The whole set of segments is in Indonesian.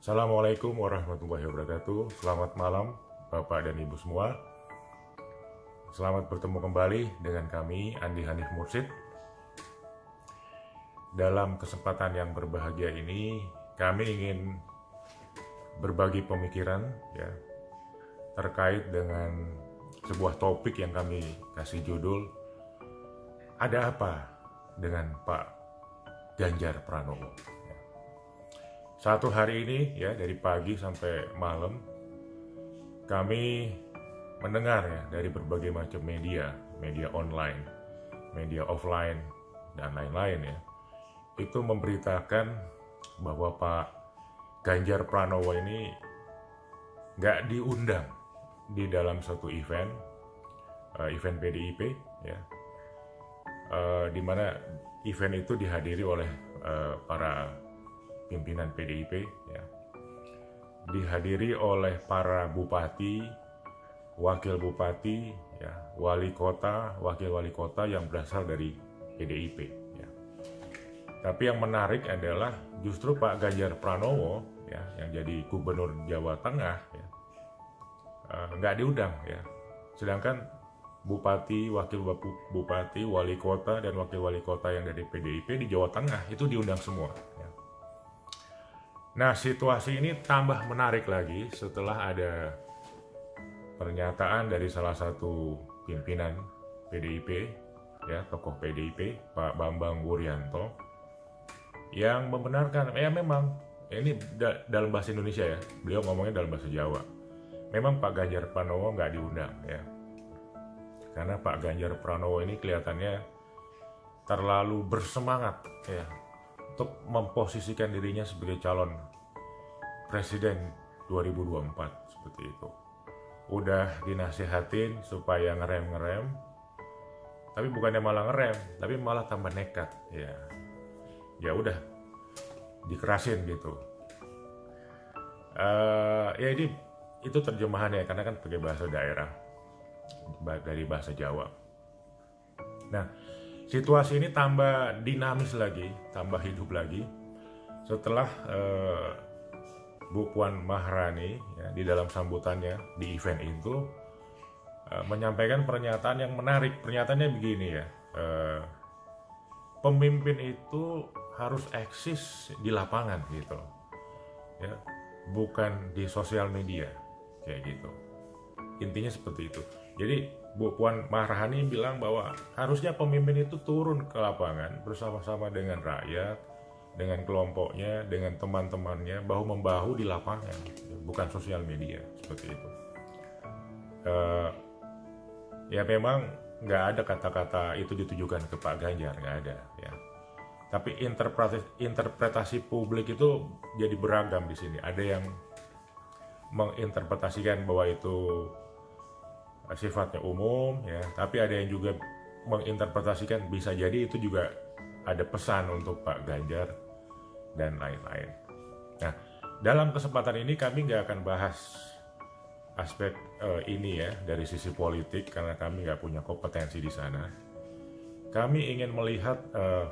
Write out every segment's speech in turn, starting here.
Assalamualaikum warahmatullahi wabarakatuh. Selamat malam Bapak dan Ibu semua. Selamat bertemu kembali dengan kami, Andi Hanif Mursid. Dalam kesempatan yang berbahagia ini, kami ingin berbagi pemikiran ya, terkait dengan sebuah topik yang kami kasih judul, "Ada apa dengan Pak Ganjar Pranowo?" Satu hari ini ya, dari pagi sampai malam kami mendengar ya dari berbagai macam media online, media offline dan lain-lain ya, itu memberitakan bahwa Pak Ganjar Pranowo ini nggak diundang di dalam satu event PDIP ya, di mana event itu dihadiri oleh para pimpinan PDIP ya, dihadiri oleh para bupati, wakil bupati ya, wali kota, wakil wali kota yang berasal dari PDIP ya. Tapi yang menarik adalah justru Pak Ganjar Pranowo ya, yang jadi gubernur Jawa Tengah ya, nggak diundang ya, sedangkan bupati, wakil bupati, wali kota dan wakil wali kota yang dari PDIP di Jawa Tengah itu diundang semua ya. Nah, situasi ini tambah menarik lagi setelah ada pernyataan dari salah satu pimpinan PDIP, ya, tokoh PDIP, Pak Bambang Wuryanto, yang membenarkan, ya memang, ini dalam bahasa Indonesia ya, beliau ngomongnya dalam bahasa Jawa, memang Pak Ganjar Pranowo nggak diundang ya, karena Pak Ganjar Pranowo ini kelihatannya terlalu bersemangat ya, untuk memposisikan dirinya sebagai calon presiden 2024 seperti itu. Udah dinasihatin supaya ngerem, tapi bukannya malah ngerem, tapi malah tambah nekat ya. Ya udah dikerasin gitu. Ya ini itu terjemahannya karena kan pakai bahasa daerah dari bahasa Jawa. Nah, situasi ini tambah dinamis lagi, tambah hidup lagi setelah Bu Puan Maharani ya, di dalam sambutannya di event itu menyampaikan pernyataan yang menarik. Pernyataannya begini ya, pemimpin itu harus eksis di lapangan gitu ya, bukan di sosial media kayak gitu. Intinya seperti itu. Jadi Bu Puan Maharani bilang bahwa harusnya pemimpin itu turun ke lapangan bersama-sama dengan rakyat, dengan kelompoknya, dengan teman-temannya, bahu-membahu di lapangan, bukan sosial media seperti itu. Ya memang nggak ada kata-kata itu ditujukan ke Pak Ganjar, nggak ada ya. Tapi interpretasi publik itu jadi beragam di sini. Ada yang menginterpretasikan bahwa itu sifatnya umum ya, tapi ada yang juga menginterpretasikan bisa jadi itu juga ada pesan untuk Pak Ganjar dan lain-lain. Nah, dalam kesempatan ini kami nggak akan bahas aspek ini ya dari sisi politik karena kami nggak punya kompetensi di sana. Kami ingin melihat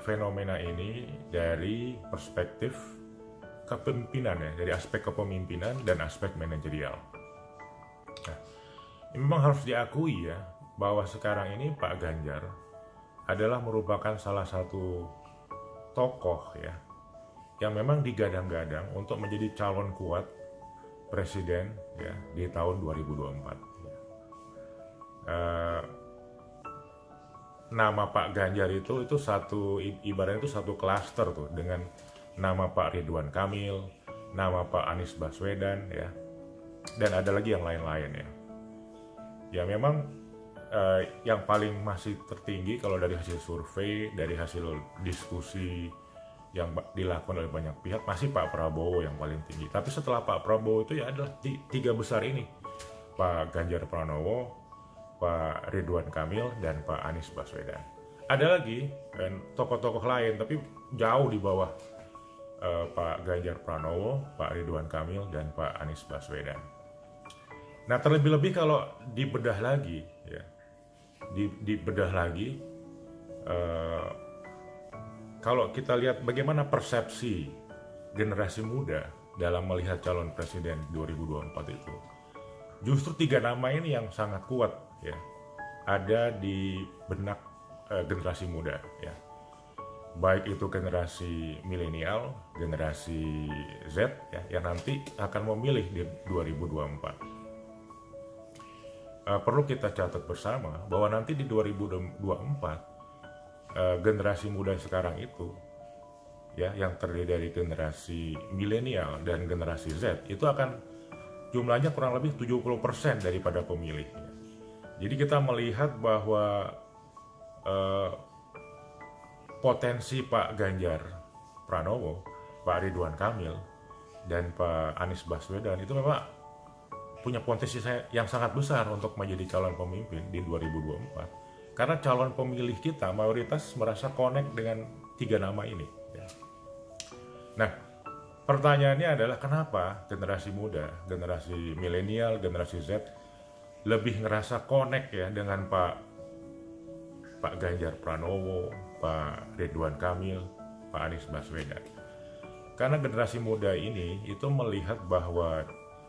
fenomena ini dari perspektif kepemimpinan ya, dari aspek kepemimpinan dan aspek manajerial. Nah, memang harus diakui ya bahwa sekarang ini Pak Ganjar adalah merupakan salah satu tokoh ya yang memang digadang-gadang untuk menjadi calon kuat presiden ya di tahun 2024 ya. Nama Pak Ganjar itu satu, ibaratnya itu satu klaster tuh, dengan nama Pak Ridwan Kamil, nama Pak Anies Baswedan ya, dan ada lagi yang lain-lain ya. Ya memang yang paling masih tertinggi kalau dari hasil survei, dari hasil diskusi yang dilakukan oleh banyak pihak, masih Pak Prabowo yang paling tinggi. Tapi setelah Pak Prabowo itu ya adalah tiga besar ini, Pak Ganjar Pranowo, Pak Ridwan Kamil, dan Pak Anies Baswedan. Ada lagi tokoh-tokoh lain tapi jauh di bawah Pak Ganjar Pranowo, Pak Ridwan Kamil, dan Pak Anies Baswedan. Nah, terlebih-lebih kalau dibedah lagi ya, dibedah lagi kalau kita lihat bagaimana persepsi generasi muda dalam melihat calon presiden 2024 itu. Justru 3 nama ini yang sangat kuat ya, ada di benak generasi muda ya. Baik itu generasi milenial, generasi Z ya, yang nanti akan memilih di 2024. Perlu kita catat bersama bahwa nanti di 2024 generasi muda sekarang itu ya, yang terdiri dari generasi milenial dan generasi Z itu akan jumlahnya kurang lebih 70% daripada pemilih ya. Jadi kita melihat bahwa potensi Pak Ganjar Pranowo, Pak Ridwan Kamil, dan Pak Anies Baswedan itu memang punya potensi yang sangat besar untuk menjadi calon pemimpin di 2024. Karena calon pemilih kita mayoritas merasa connect dengan 3 nama ini. Nah, pertanyaannya adalah kenapa generasi muda, generasi milenial, generasi Z lebih ngerasa connect ya dengan Pak Ganjar Pranowo, Pak Ridwan Kamil, Pak Anies Baswedan. Karena generasi muda ini itu melihat bahwa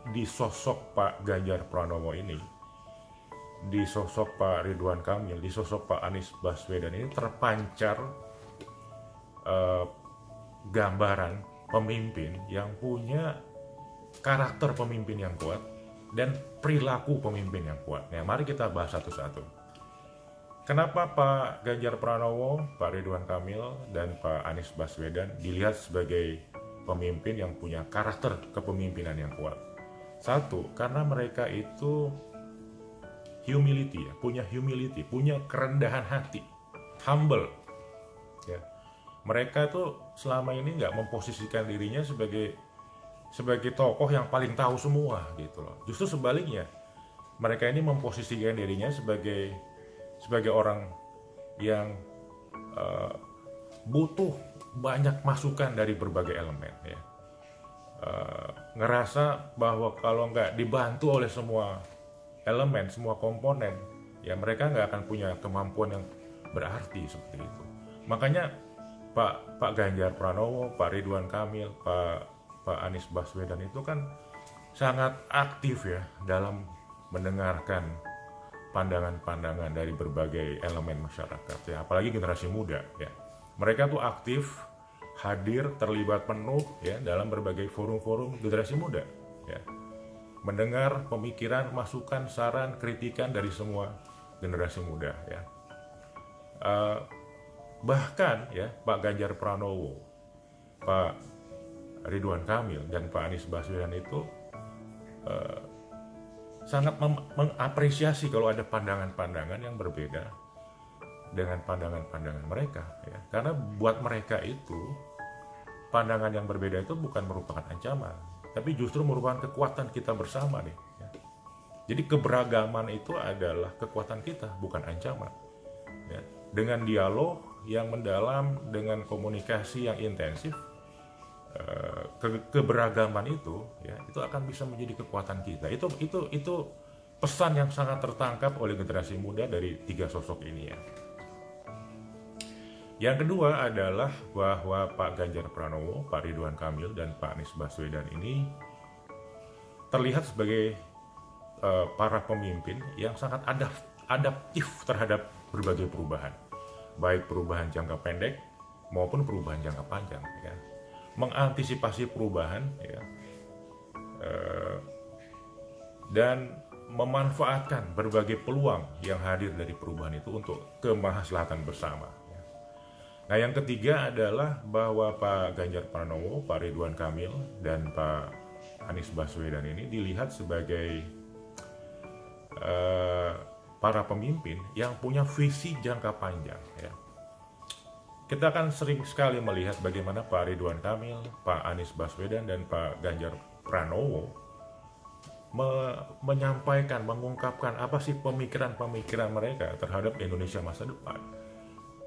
di sosok Pak Ganjar Pranowo ini, di sosok Pak Ridwan Kamil, di sosok Pak Anies Baswedan ini terpancar gambaran pemimpin yang punya karakter pemimpin yang kuat dan perilaku pemimpin yang kuat. Nah, mari kita bahas satu-satu. Kenapa Pak Ganjar Pranowo, Pak Ridwan Kamil, dan Pak Anies Baswedan dilihat sebagai pemimpin yang punya karakter kepemimpinan yang kuat? Satu, karena mereka itu humility ya, punya kerendahan hati, humble. Ya. Mereka itu selama ini nggak memposisikan dirinya sebagai tokoh yang paling tahu semua gitu loh. Justru sebaliknya, mereka ini memposisikan dirinya sebagai orang yang butuh banyak masukan dari berbagai elemen ya. Ngerasa bahwa kalau nggak dibantu oleh semua elemen, semua komponen, ya mereka nggak akan punya kemampuan yang berarti seperti itu. Makanya Pak Ganjar Pranowo, Pak Ridwan Kamil, Pak Anies Baswedan itu kan sangat aktif ya dalam mendengarkan pandangan-pandangan dari berbagai elemen masyarakat ya, apalagi generasi muda ya. Mereka tuh aktif, hadir, terlibat penuh ya dalam berbagai forum-forum generasi muda ya. Mendengar pemikiran, masukan, saran, kritikan dari semua generasi muda ya. Bahkan ya Pak Ganjar Pranowo, Pak Ridwan Kamil, dan Pak Anies Baswedan itu sangat mengapresiasi kalau ada pandangan-pandangan yang berbeda dengan pandangan-pandangan mereka ya. Karena buat mereka itu pandangan yang berbeda itu bukan merupakan ancaman, tapi justru merupakan kekuatan kita bersama nih ya. Jadi keberagaman itu adalah kekuatan kita, bukan ancaman ya. Dengan dialog yang mendalam, dengan komunikasi yang intensif, keberagaman itu ya, itu akan bisa menjadi kekuatan kita. Itu pesan yang sangat tertangkap oleh generasi muda dari 3 sosok ini ya. Yang kedua adalah bahwa Pak Ganjar Pranowo, Pak Ridwan Kamil, dan Pak Anies Baswedan ini terlihat sebagai para pemimpin yang sangat adaptif terhadap berbagai perubahan, baik perubahan jangka pendek maupun perubahan jangka panjang ya. Mengantisipasi perubahan ya, dan memanfaatkan berbagai peluang yang hadir dari perubahan itu untuk kemaslahatan bersama ya. Nah, yang ketiga adalah bahwa Pak Ganjar Pranowo, Pak Ridwan Kamil, dan Pak Anies Baswedan ini dilihat sebagai para pemimpin yang punya visi jangka panjang ya. Kita akan sering sekali melihat bagaimana Pak Ridwan Kamil, Pak Anies Baswedan, dan Pak Ganjar Pranowo menyampaikan, mengungkapkan apa sih pemikiran-pemikiran mereka terhadap Indonesia masa depan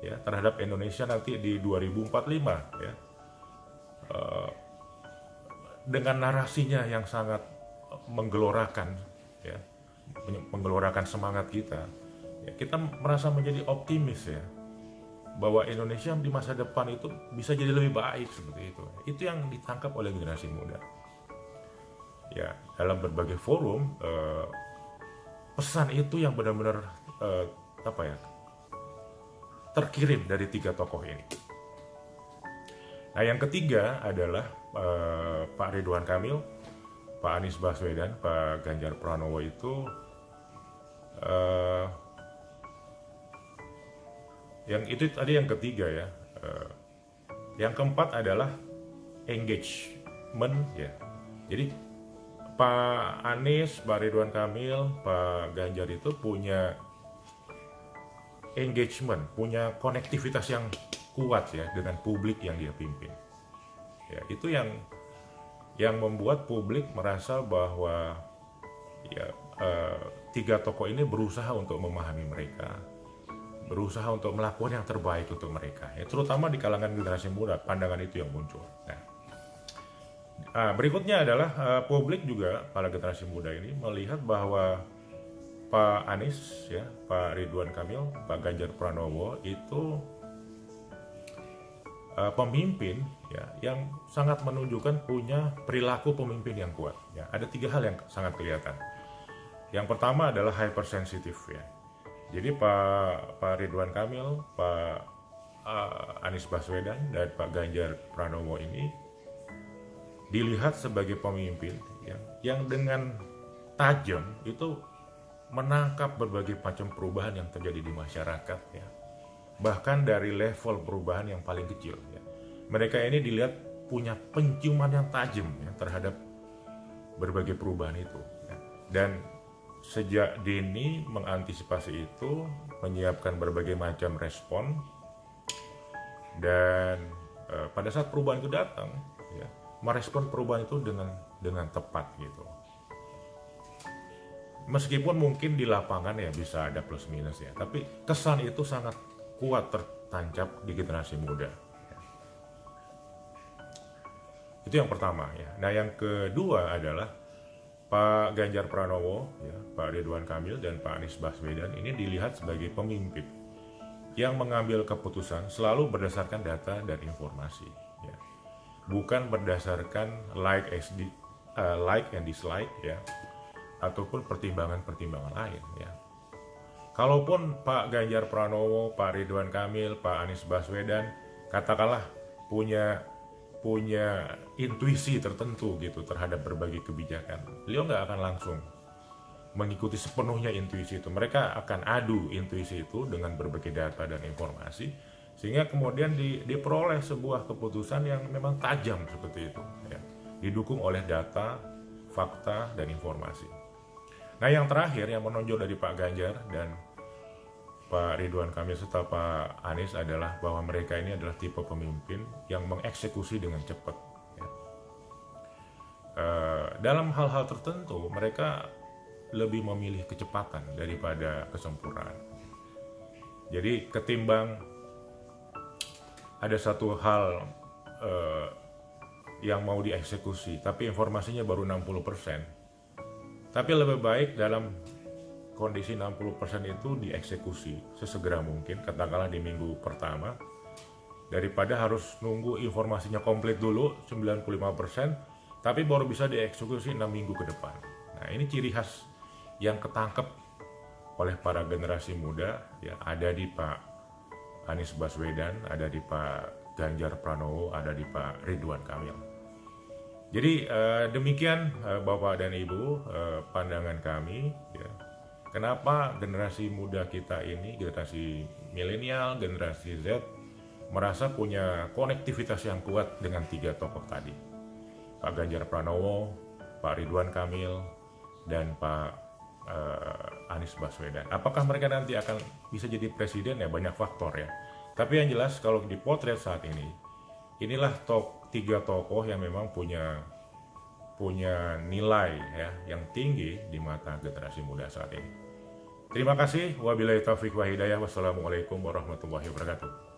ya, terhadap Indonesia nanti di 2045 ya. Dengan narasinya yang sangat menggelorakan ya, menggelorakan semangat kita ya, kita merasa menjadi optimis ya, bahwa Indonesia di masa depan itu bisa jadi lebih baik seperti itu. Itu yang ditangkap oleh generasi muda. ya dalam berbagai forum, pesan itu yang benar-benar terkirim dari 3 tokoh ini. Nah, yang ketiga adalah Pak Ridwan Kamil, Pak Anies Baswedan, Pak Ganjar Pranowo itu yang itu tadi yang ketiga ya. Yang keempat adalah engagement ya. Jadi Pak Anies, Pak Ridwan Kamil, Pak Ganjar itu punya engagement, punya konektivitas yang kuat ya dengan publik yang dia pimpin. Ya, itu yang membuat publik merasa bahwa ya 3 tokoh ini berusaha untuk memahami mereka, berusaha untuk melakukan yang terbaik untuk mereka, ya, terutama di kalangan generasi muda. Pandangan itu yang muncul. Nah, berikutnya adalah publik juga, para generasi muda ini melihat bahwa Pak Anies, ya, Pak Ridwan Kamil, Pak Ganjar Pranowo itu pemimpin ya, yang sangat menunjukkan punya perilaku pemimpin yang kuat. Ya, ada 3 hal yang sangat kelihatan. Yang pertama adalah hypersensitif ya. Jadi Pak Ridwan Kamil, Pak Anies Baswedan, dan Pak Ganjar Pranowo ini dilihat sebagai pemimpin yang dengan tajam itu menangkap berbagai macam perubahan yang terjadi di masyarakat ya. Bahkan dari level perubahan yang paling kecil ya. Mereka ini dilihat punya penciuman yang tajam ya, terhadap berbagai perubahan itu ya. Dan sejak dini mengantisipasi itu, menyiapkan berbagai macam respon, dan pada saat perubahan itu datang ya, merespon perubahan itu dengan tepat gitu. Meskipun mungkin di lapangan ya bisa ada plus minus ya, tapi kesan itu sangat kuat tertancap di generasi muda ya. Itu yang pertama ya. Nah, yang kedua adalah Pak Ganjar Pranowo, ya, Pak Ridwan Kamil, dan Pak Anies Baswedan ini dilihat sebagai pemimpin yang mengambil keputusan selalu berdasarkan data dan informasi, ya. Bukan berdasarkan like and dislike, ya, ataupun pertimbangan-pertimbangan lain, ya. Kalaupun Pak Ganjar Pranowo, Pak Ridwan Kamil, Pak Anies Baswedan katakanlah punya intuisi tertentu gitu terhadap berbagai kebijakan, beliau nggak akan langsung mengikuti sepenuhnya intuisi itu. Mereka akan adu intuisi itu dengan berbagai data dan informasi, sehingga kemudian diperoleh sebuah keputusan yang memang tajam seperti itu ya, didukung oleh data, fakta, dan informasi. Nah, yang terakhir yang menonjol dari Pak Ganjar dan Pak Ridwan Kamil serta Pak Anies adalah bahwa mereka ini adalah tipe pemimpin yang mengeksekusi dengan cepat ya. Dalam hal-hal tertentu mereka lebih memilih kecepatan daripada kesempurnaan. Jadi ketimbang ada satu hal yang mau dieksekusi tapi informasinya baru 60%, tapi lebih baik dalam kondisi 60% itu dieksekusi sesegera mungkin, katakanlah di minggu pertama, daripada harus nunggu informasinya komplit dulu 95%, tapi baru bisa dieksekusi 6 minggu ke depan. Nah, ini ciri khas yang ketangkep oleh para generasi muda ya, ada di Pak Anies Baswedan, ada di Pak Ganjar Pranowo, ada di Pak Ridwan Kamil. Jadi demikian Bapak dan Ibu pandangan kami ya. Kenapa generasi muda kita ini, generasi milenial, generasi Z, merasa punya konektivitas yang kuat dengan 3 tokoh tadi, Pak Ganjar Pranowo, Pak Ridwan Kamil, dan Pak Anies Baswedan. Apakah mereka nanti akan bisa jadi presiden? Ya banyak faktor ya. Tapi yang jelas kalau dipotret saat ini, inilah 3 tokoh yang memang punya nilai ya yang tinggi di mata generasi muda saat ini. Terima kasih. Wabillahi taufiq wa hidayah. Wassalamualaikum warahmatullahi wabarakatuh.